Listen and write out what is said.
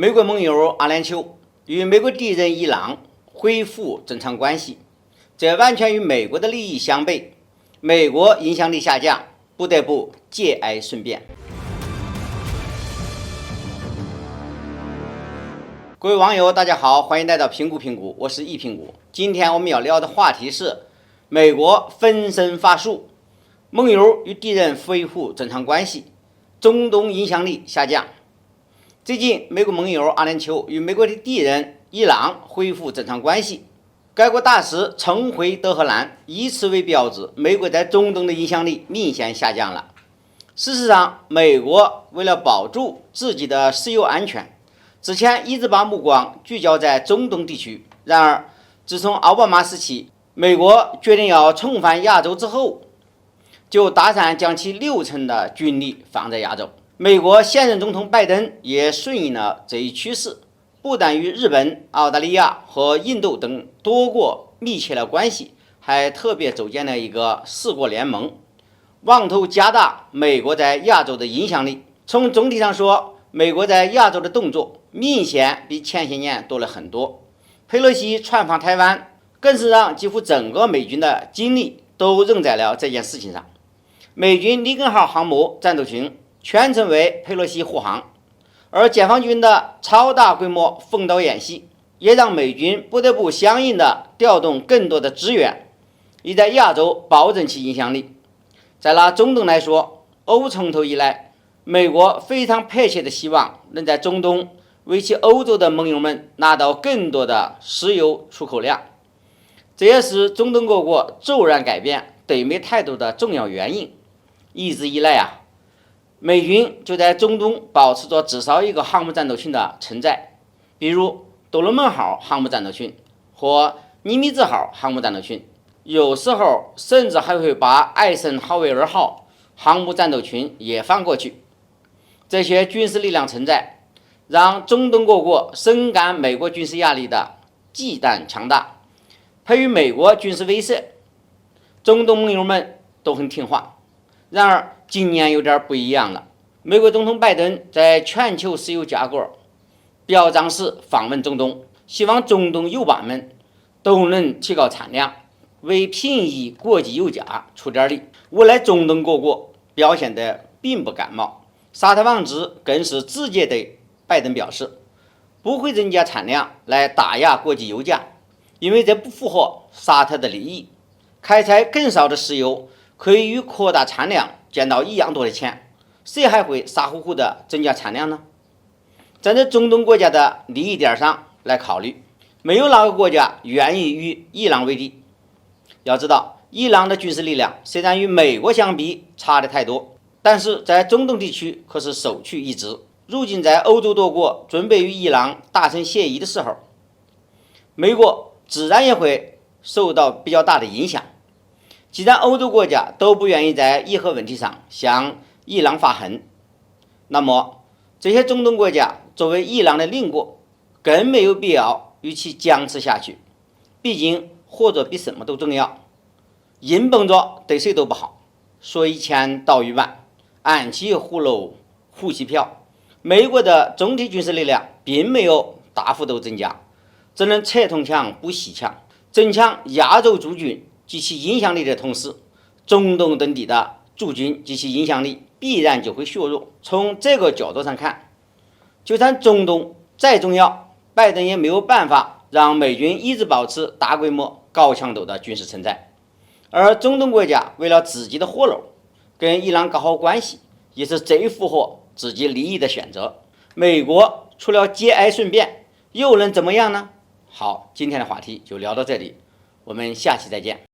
美国盟友阿联酋与美国敌人伊朗恢复正常关系，这完全与美国的利益相悖，美国影响力下降，不得不节哀顺变。各位网友，大家好，欢迎来到评估，我是易评估。今天我们要聊的话题是美国分身乏术，盟友与敌人恢复正常关系，中东影响力下降。最近，美国盟友阿联酋与美国的敌人伊朗恢复正常关系，该国大使重回德黑兰，以此为标志，美国在中东的影响力明显下降了。事实上，美国为了保住自己的石油安全，之前一直把目光聚焦在中东地区。然而，自从奥巴马时期，美国决定要重返亚洲之后，就打算将其60%的军力放在亚洲。美国现任总统拜登也顺应了这一趋势，不但与日本、澳大利亚和印度等多国密切了关系，还特别组建了一个4国联盟，妄图加大美国在亚洲的影响力。从总体上说，美国在亚洲的动作明显比前些年多了很多。佩洛西窜访台湾，更是让几乎整个美军的精力都用在了这件事情上。美军林根号航母战斗群全程为佩洛西护航，而解放军的超大规模封岛演习也让美军不得不相应的调动更多的资源，以在亚洲保证其影响力。再拿中东来说，欧从头以来，美国非常迫切的希望能在中东为其欧洲的盟友们拿到更多的石油出口量，这也是中东各国骤然改变对美态度的重要原因。一直以来美军就在中东保持着至少一个航母战斗群的存在，比如多罗门号航母战斗群或尼米兹号航母战斗群，有时候甚至还会把艾森豪威尔号航母战斗群也放过去。这些军事力量存在，让中东各国深感美国军事压力的忌惮强大，迫于美国军事威慑，中东盟友们都很听话。然而今年有点不一样了，美国总统拜登在全球石油价格飙涨时访问中东，希望中东油帮们都能提高产量，为平抑国际油价出点力。无奈中东各国表现得并不感冒，沙特王子更是直接对拜登表示，不会增加产量来打压国际油价，因为这不符合沙特的利益。开采更少的石油可以与扩大产量见到一样多的钱，谁还会傻乎乎的增加产量呢？站在中东国家的利益点上来考虑，没有哪个国家愿意与伊朗为敌。要知道，伊朗的军事力量虽然与美国相比差得太多，但是在中东地区可是首屈一指。如今在欧洲多国准备与伊朗达成协议的时候，美国自然也会受到比较大的影响。既然欧洲国家都不愿意在伊核问题上向伊朗发狠，那么这些中东国家作为伊朗的邻国，更没有必要与其僵持下去。毕竟活着比什么都重要，硬绷着对谁都不好。水浅道鱼晚，暗起葫芦呼吸飘。美国的总体军事力量并没有大幅度增加，只能扯铜墙补西墙，增强亚洲驻军及其影响力的同时，中东等地的驻军及其影响力必然就会削弱。从这个角度上看，就算中东再重要，拜登也没有办法让美军一直保持大规模高强度的军事存在。而中东国家为了自己的活路，跟伊朗搞好关系，也是最符合自己利益的选择。美国除了节哀顺变，又能怎么样呢？好，今天的话题就聊到这里，我们下期再见。